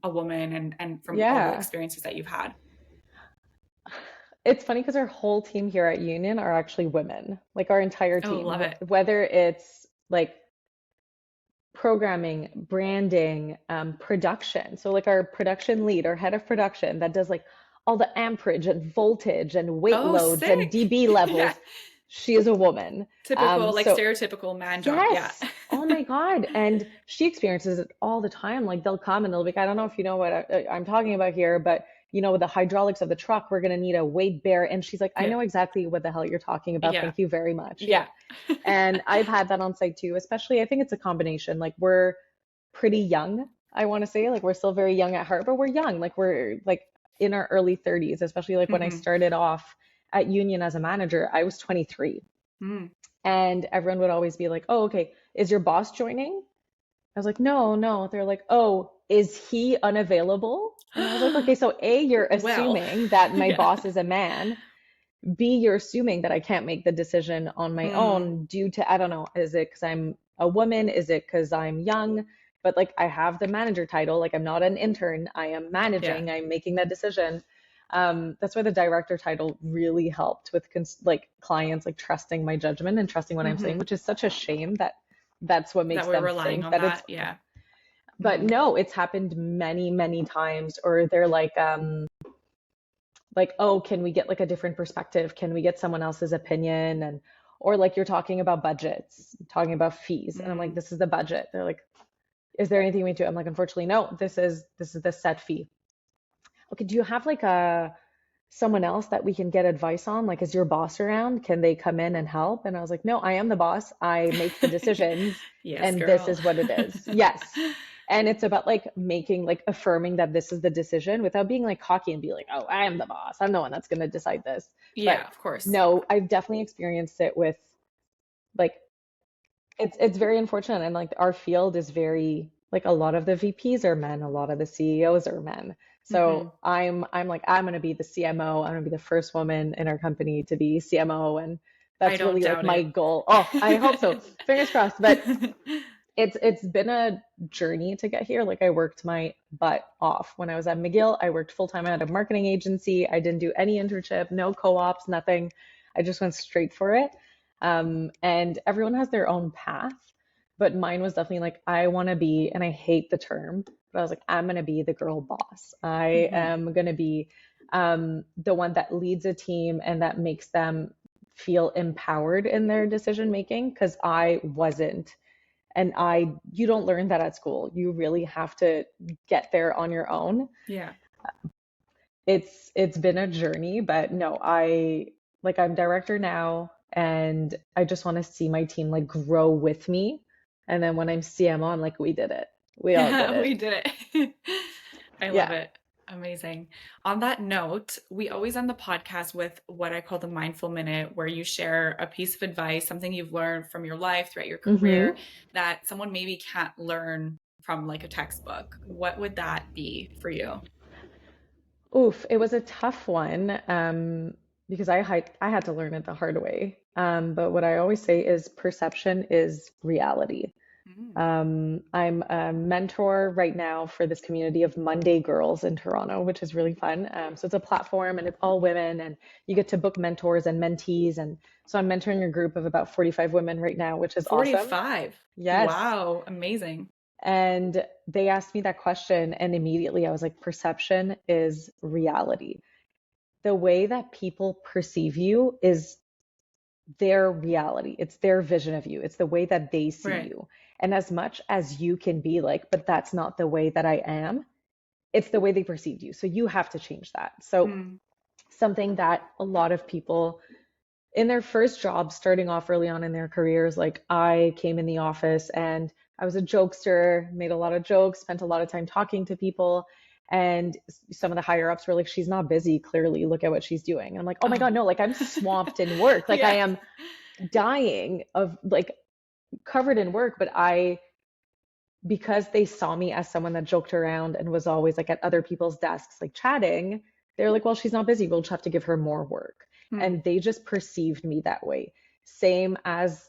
Speaker 1: a woman and from all the
Speaker 2: Yeah.
Speaker 1: experiences that you've had.
Speaker 2: It's funny because our whole team here at Union are actually women, like our entire
Speaker 1: Oh,
Speaker 2: team,
Speaker 1: love it.
Speaker 2: whether it's like programming, branding, production. So like our production lead, our head of production that does like all the amperage and voltage and weight
Speaker 1: Oh,
Speaker 2: loads and
Speaker 1: sick.
Speaker 2: dB
Speaker 1: Yeah.
Speaker 2: levels. She is a woman.
Speaker 1: Typical, like
Speaker 2: So
Speaker 1: stereotypical man job. Yeah.
Speaker 2: yes. Oh my God. And she experiences it all the time. Like they'll come and they'll be like, I don't know if you know what I'm talking about here, but with the hydraulics of the truck, we're going to need a weight bear. And she's like, I
Speaker 1: Yeah.
Speaker 2: know exactly what the hell you're talking about.
Speaker 1: Yeah.
Speaker 2: Thank you very much. Yeah.
Speaker 1: Yeah.
Speaker 2: And I've had that on site too, especially I think it's a combination. Like we're pretty young, I want to say. Like we're still very young at heart, but we're young. Like we're like in our early 30s, especially like when I
Speaker 1: Hmm.
Speaker 2: started off at Union as a manager, I was 23.
Speaker 1: Mm.
Speaker 2: And everyone would always be like, oh, okay, is your boss joining? I was like, no, no. They're like, oh, is he unavailable? And I was like, okay, so A, you're
Speaker 1: Well,
Speaker 2: assuming that my
Speaker 1: yeah.
Speaker 2: boss is a man. B, you're assuming that I can't make the decision on my
Speaker 1: Mm,
Speaker 2: own due to, I don't know, is it because I'm a woman? Is it because I'm young? But like I have the manager title, like I'm not an intern. I am
Speaker 1: yeah.
Speaker 2: managing, I'm making that decision. That's why the director title really helped with like clients like trusting my judgment and trusting what I'm saying,
Speaker 1: Hmm.
Speaker 2: which is such a shame that that's what
Speaker 1: That
Speaker 2: makes
Speaker 1: we're
Speaker 2: them
Speaker 1: relying
Speaker 2: think
Speaker 1: on
Speaker 2: that it's,
Speaker 1: that. Yeah.
Speaker 2: but
Speaker 1: Hmm.
Speaker 2: no, it's happened many, many times. Or they're like, oh, can we get like a different perspective? Can we get someone else's opinion? And or like you're talking about budgets, talking about fees, and I'm like,
Speaker 1: Mm.
Speaker 2: this is the budget. They're like, is there anything we do? I'm like, unfortunately, no. This is the set fee. Okay, do you have like a someone else that we can get advice on? Like, is your boss around? Can they come in and help? And I was like, no, I am the boss. I make the decisions,
Speaker 1: Yes,
Speaker 2: and this
Speaker 1: girl.
Speaker 2: is what it is. Yes. And it's about like making, like affirming that this is the decision without being like cocky and be like, oh, I am the boss. I'm the one that's going to decide this. But
Speaker 1: Yeah, of course.
Speaker 2: no, I've definitely experienced it with like, it's very unfortunate. And like our field is very, like a lot of the VPs are men, a lot of the CEOs are men.
Speaker 1: Hmm.
Speaker 2: So I'm like, I'm gonna be the CMO. I'm gonna be the first woman in our company to be CMO. And
Speaker 1: I
Speaker 2: that's
Speaker 1: don't
Speaker 2: really like
Speaker 1: doubt
Speaker 2: my
Speaker 1: it.
Speaker 2: goal. Oh, I hope so. Fingers crossed. But it's been a journey to get here. Like I worked my butt off when I was at McGill. I worked full time at a marketing agency. I didn't do any internship, no co-ops, nothing. I just went straight for it. And everyone has their own path, but mine was definitely like I want to be, and I hate the term, but I was like I'm gonna be the girl boss. I
Speaker 1: Hmm.
Speaker 2: am gonna be the one that leads a team and that makes them feel empowered in their decision making because I wasn't. And you don't learn that at school. You really have to get there on your own.
Speaker 1: Yeah.
Speaker 2: It's been a journey, but no, I'm director now and I just want to see my team like grow with me. And then when I'm CMO, I'm like, we did it. We all did it.
Speaker 1: We did it. I love
Speaker 2: Yeah.
Speaker 1: it. Amazing. On that note, we always end the podcast with what I call the mindful minute, where you share a piece of advice, something you've learned from your life throughout your career
Speaker 2: Hmm.
Speaker 1: that someone maybe can't learn from like a textbook. What would that be for you?
Speaker 2: Oof, it was a tough one. because I had to learn it the hard way. But what I always say is perception is reality.
Speaker 1: Mm.
Speaker 2: I'm a mentor right now for this community of Monday Girls in Toronto, which is really fun. So it's a platform and it's all women, and you get to book mentors and mentees. And so I'm mentoring a group of about 45 women right now, which is awesome.
Speaker 1: 45.
Speaker 2: Yes.
Speaker 1: Wow, amazing.
Speaker 2: And they asked me that question, and immediately I was like, perception is reality. The way that people perceive you is their reality. It's their vision of you. It's the way that they see
Speaker 1: Right.
Speaker 2: you. And as much as you can be like, but that's not the way that I am, it's the way they perceive you. So you have to change that. So
Speaker 1: Mm.
Speaker 2: something that a lot of people in their first job, starting off early on in their careers, like I came in the office and I was a jokester, made a lot of jokes, spent a lot of time talking to people. And some of the higher ups were like, she's not busy, clearly. Look at what she's doing. And I'm like, oh my
Speaker 1: Oh,
Speaker 2: God, no, like I'm swamped in work. Like I
Speaker 1: yeah.
Speaker 2: am dying of like covered in work, but I, because they saw me as someone that joked around and was always like at other people's desks, like chatting, they're like, well, she's not busy. We'll just have to give her more work.
Speaker 1: Mm.
Speaker 2: And they just perceived me that way. Same as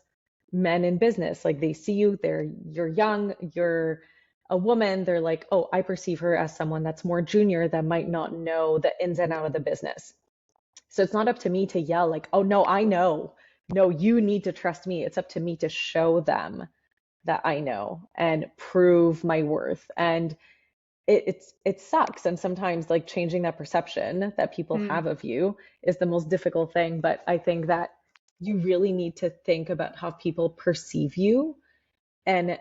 Speaker 2: men in business. Like they see you, you're young, you're a woman. They're like, oh, I perceive her as someone that's more junior that might not know the ins and out of the business. So it's not up to me to yell like, oh no, I know. No, you need to trust me. It's up to me to show them that I know and prove my worth. And it sucks. And sometimes like changing that perception that people
Speaker 1: Mm.
Speaker 2: have of you is the most difficult thing. But I think that you really need to think about how people perceive you. And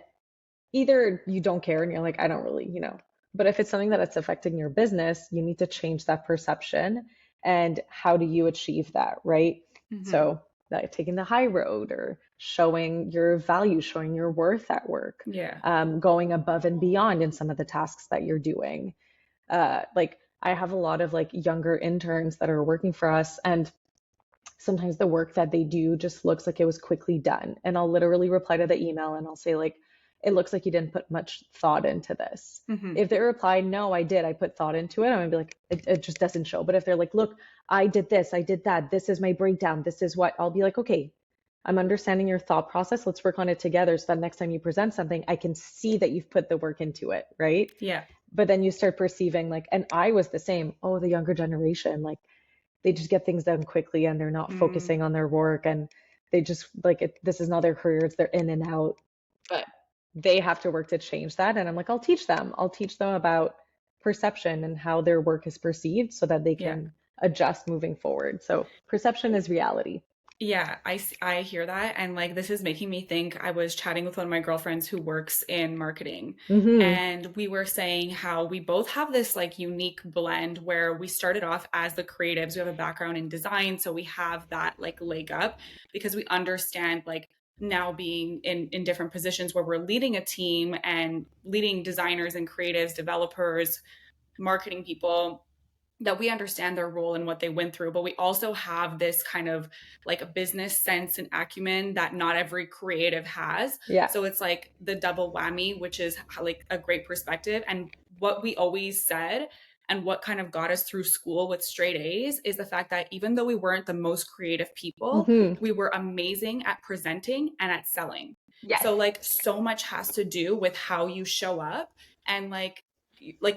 Speaker 2: either you don't care and you're like, I don't really, but if it's something that it's affecting your business, you need to change that perception. And how do you achieve that, right?
Speaker 1: Hmm.
Speaker 2: So, like taking the high road or showing your value, showing your worth at work,
Speaker 1: Yeah.
Speaker 2: going above and beyond in some of the tasks that you're doing. Like, I have a lot of like younger interns that are working for us, and sometimes the work that they do just looks like it was quickly done. And I'll literally reply to the email and I'll say, like, it looks like you didn't put much thought into this.
Speaker 1: Hmm.
Speaker 2: If they reply, no, I did, I put thought into it, I'm gonna be like, it just doesn't show. But if they're like, look, I did this, I did that, this is my breakdown, this is what, I'll be like, okay, I'm understanding your thought process. Let's work on it together so that next time you present something, I can see that you've put the work into it, right?
Speaker 1: Yeah.
Speaker 2: But then you start perceiving like, and I was the same, oh, the younger generation, like they just get things done quickly and they're not
Speaker 1: Mm.
Speaker 2: focusing on their work, and they just like this is not their career, it's they're in and out, but they have to work to change that. And I'm like, I'll teach them about perception and how their work is perceived so that they
Speaker 1: Yeah.
Speaker 2: can adjust moving forward. So perception is reality.
Speaker 1: Yeah, I hear that. And like, this is making me think. I was chatting with one of my girlfriends who works in marketing,
Speaker 2: Mm-hmm.
Speaker 1: and we were saying how we both have this like unique blend where we started off as the creatives. We have a background in design, so we have that like leg up because we understand like now being in different positions where we're leading a team and leading designers and creatives, developers, marketing people, that we understand their role and what they went through, but we also have this kind of like a business sense and acumen that not every creative has.
Speaker 2: Yeah.
Speaker 1: So it's like the double whammy, which is like a great perspective. And what we always said and what kind of got us through school with straight A's is the fact that even though we weren't the most creative people,
Speaker 2: Mm-hmm.
Speaker 1: we were amazing at presenting and at selling.
Speaker 2: Yes.
Speaker 1: So like so much has to do with how you show up, and like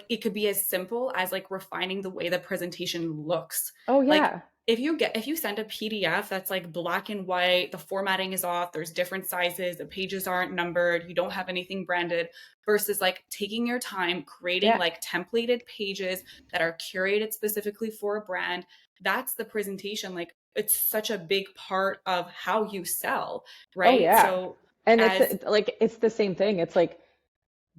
Speaker 1: it could be as simple as like refining the way the presentation looks.
Speaker 2: Oh
Speaker 1: Like
Speaker 2: yeah.
Speaker 1: if you send a PDF that's like black and white, the formatting is off, there's different sizes, the pages aren't numbered, you don't have anything branded, versus like taking your time creating
Speaker 2: Yeah.
Speaker 1: like templated pages that are curated specifically for a brand, that's the presentation. Like it's such a big part of how you sell,
Speaker 2: Oh
Speaker 1: right?
Speaker 2: yeah.
Speaker 1: So
Speaker 2: And
Speaker 1: as
Speaker 2: like it's the same thing. It's like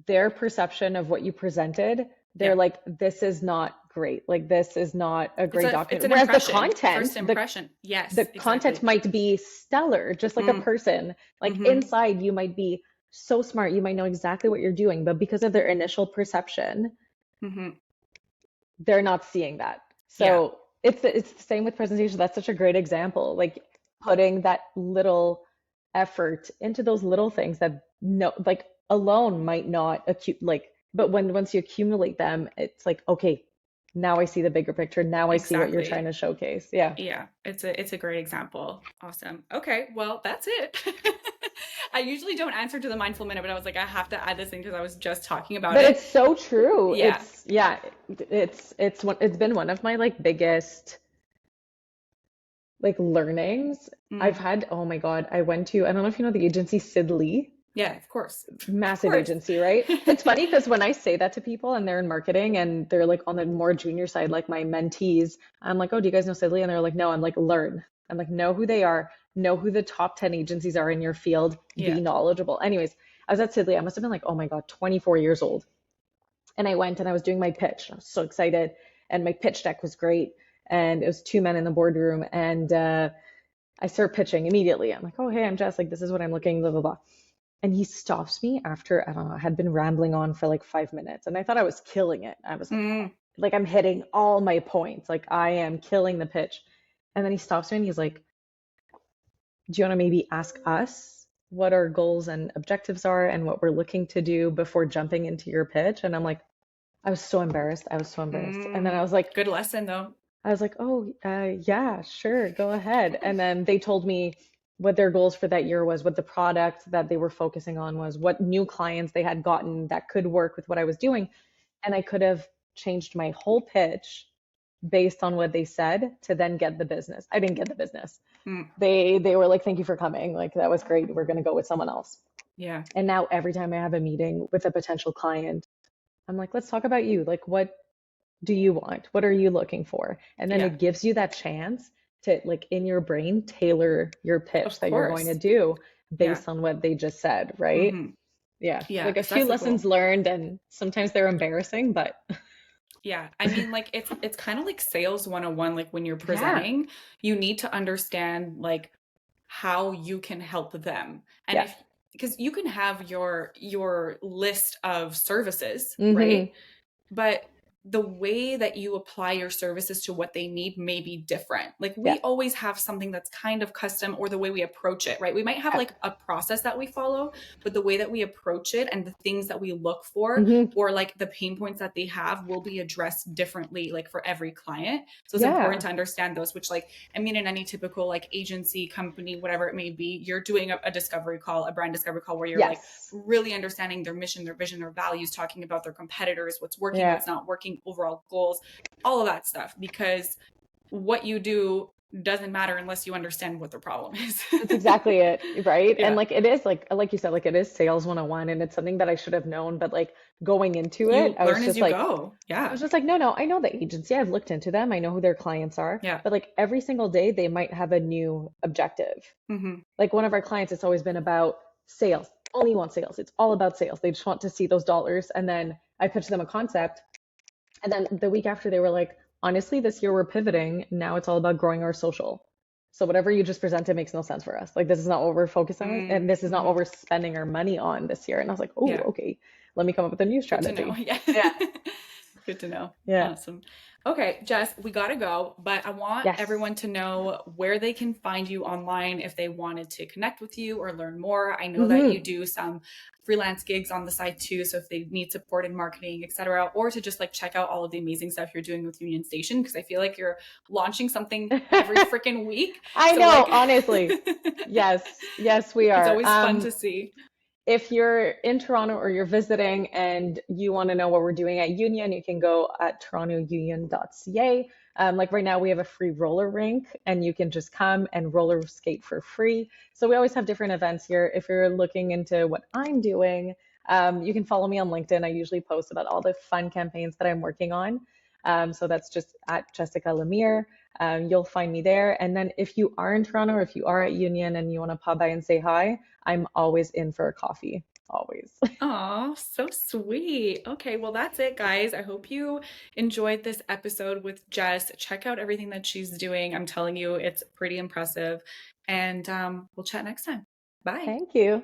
Speaker 2: their perception of what you presented, they're
Speaker 1: yeah,
Speaker 2: like, this is not great. Like this is not a great
Speaker 1: it's
Speaker 2: document.
Speaker 1: an
Speaker 2: Whereas
Speaker 1: impression, first impression.
Speaker 2: the
Speaker 1: Yes,
Speaker 2: content
Speaker 1: exactly.
Speaker 2: might be stellar, just like a
Speaker 1: Mm,
Speaker 2: person. Like
Speaker 1: mm-hmm,
Speaker 2: inside, you might be so smart, you might know exactly what you're doing, but because of their initial perception,
Speaker 1: mm-hmm.
Speaker 2: they're not seeing that.
Speaker 1: Yeah.
Speaker 2: So it's the same with presentation. That's such a great example. Like putting that little effort into those little things that no, like alone might not acute like, but when once you accumulate them, it's like, okay, now I see the bigger picture. Now I see what you're trying
Speaker 1: Exactly.
Speaker 2: to showcase. Yeah.
Speaker 1: Yeah, it's a great example. Awesome. Okay, well, that's it. I usually don't answer to the mindful minute, but I was like, I have to add this in because I was just talking about
Speaker 2: But
Speaker 1: it.
Speaker 2: it's so true.
Speaker 1: Yeah.
Speaker 2: It's been one of my like biggest like learnings I've
Speaker 1: Mm.
Speaker 2: had. Oh my God. I don't know if you know the agency Sid Lee.
Speaker 1: Yeah, of course. Of
Speaker 2: Massive
Speaker 1: course.
Speaker 2: agency, right? It's funny because when I say that to people and they're in marketing and they're like on the more junior side, like my mentees, I'm like, oh, do you guys know Sidley? And they're like, no. I'm like, learn. I'm like, know who they are, know who the top 10 agencies are in your field,
Speaker 1: Yeah.
Speaker 2: be knowledgeable. Anyways, I was at Sidley. I must have been like, oh my God, 24 years old. And I went and I was doing my pitch. I was so excited. And my pitch deck was great. And it was two men in the boardroom. And I start pitching immediately. I'm like, oh, hey, I'm Jess. Like, this is what I'm looking, blah, blah, blah. And he stops me after, I don't know, I had been rambling on for like 5 minutes. And I thought I was killing it. I was like, oh,
Speaker 1: Mm.
Speaker 2: like I'm hitting all my points. Like I am killing the pitch. And then he stops me and he's like, do you want to maybe ask us what our goals and objectives are and what we're looking to do before jumping into your pitch? And I'm like, I was so embarrassed. I was so embarrassed. And then
Speaker 1: Mm. Good lesson though.
Speaker 2: I was like, oh, yeah, sure, go ahead. And then they told me what their goals for that year was, what the product that they were focusing on was, what new clients they had gotten that could work with what I was doing. And I could have changed my whole pitch based on what they said to then get the business. I didn't get the business.
Speaker 1: Mm.
Speaker 2: They were like, thank you for coming. Like that was great. We're going to go with someone else.
Speaker 1: Yeah.
Speaker 2: And now every time I have a meeting with a potential client, I'm like, let's talk about you. Like, what do you want? What are you looking for? And then
Speaker 1: Yeah.
Speaker 2: it gives you that chance to, like, in your brain, tailor your pitch
Speaker 1: Of
Speaker 2: that you're going to
Speaker 1: course.
Speaker 2: do
Speaker 1: Yeah.
Speaker 2: based on what they just said, right?
Speaker 1: Hmm.
Speaker 2: Yeah.
Speaker 1: Yeah.
Speaker 2: Like a few
Speaker 1: That's the
Speaker 2: lessons
Speaker 1: goal.
Speaker 2: learned, and sometimes they're embarrassing, but
Speaker 1: Yeah. I mean, like it's kind of like sales 101. Like when you're
Speaker 2: yeah.
Speaker 1: presenting, you need to understand like how you can help them. And
Speaker 2: Yes.
Speaker 1: if because you can have your list of services, right?
Speaker 2: Mm-hmm.
Speaker 1: But the way that you apply your services to what they need may be different. Like
Speaker 2: Yeah.
Speaker 1: we always have something that's kind of custom or the way we approach it, right? We might have
Speaker 2: Yeah.
Speaker 1: like a process that we follow, but the way that we approach it and the things that we look for
Speaker 2: Mm-hmm.
Speaker 1: or like the pain points that they have will be addressed differently like for every client. So it's important
Speaker 2: Yeah.
Speaker 1: to understand those, which like I mean in any typical like agency, company, whatever it may be, you're doing a discovery call, a brand discovery call where you're like
Speaker 2: Yes.
Speaker 1: really understanding their mission, their vision, their values, talking about their competitors, what's working,
Speaker 2: Yeah.
Speaker 1: what's not working, overall goals, all of that stuff. Because what you do doesn't matter unless you understand what the problem is.
Speaker 2: That's exactly it, right? And
Speaker 1: Yeah.
Speaker 2: like it is like you said, like it is sales 101 and it's something that I should have known, but like going into it,
Speaker 1: You learn as you go.
Speaker 2: I
Speaker 1: Yeah.
Speaker 2: was just like, no, no, I know the agency. I've looked into them. I know who their clients are.
Speaker 1: Yeah.
Speaker 2: But like every single day, they might have a new objective.
Speaker 1: Mm-hmm.
Speaker 2: Like one of our clients, it's always been about sales, only want sales. It's all about sales. They just want to see those dollars. And then I pitched them a concept. And then the week after, they were like, honestly, this year we're pivoting. Now it's all about growing our social. So whatever you just presented makes no sense for us. Like this is not what we're focused on, and this is not
Speaker 1: Mm-hmm.
Speaker 2: what we're spending our money on this year. And I was like, oh,
Speaker 1: Yeah.
Speaker 2: okay, let me come up with a new
Speaker 1: Good to know.
Speaker 2: strategy.
Speaker 1: Yeah.
Speaker 2: Yeah.
Speaker 1: Good to know.
Speaker 2: Yeah.
Speaker 1: Awesome. Okay, Jess, we got to go, but I want
Speaker 2: Yes.
Speaker 1: everyone to know where they can find you online if they wanted to connect with you or learn more. I know that you
Speaker 2: Hmm.
Speaker 1: do some freelance gigs on the side too, so if they need support in marketing, etc., or to just like check out all of the amazing stuff you're doing with Union Station because I feel like you're launching something every freaking week.
Speaker 2: I
Speaker 1: So
Speaker 2: know,
Speaker 1: like
Speaker 2: honestly. Yes, yes, we
Speaker 1: it's
Speaker 2: are.
Speaker 1: always fun to see.
Speaker 2: If you're in Toronto or you're visiting and you want to know what we're doing at Union, you can go at torontounion.ca. Like right now, we have a free roller rink and you can just come and roller skate for free. So we always have different events here. If you're looking into what I'm doing, you can follow me on LinkedIn. I usually post about all the fun campaigns that I'm working on. So that's just at Jessica Lemire. You'll find me there. And then if you are in Toronto or if you are at Union and you want to pop by and say hi, I'm always in for a coffee. Always.
Speaker 1: Oh, so sweet. Okay, well, that's it, guys. I hope you enjoyed this episode with Jess. Check out everything that she's doing. I'm telling you, it's pretty impressive. And we'll chat next time. Bye.
Speaker 2: Thank you.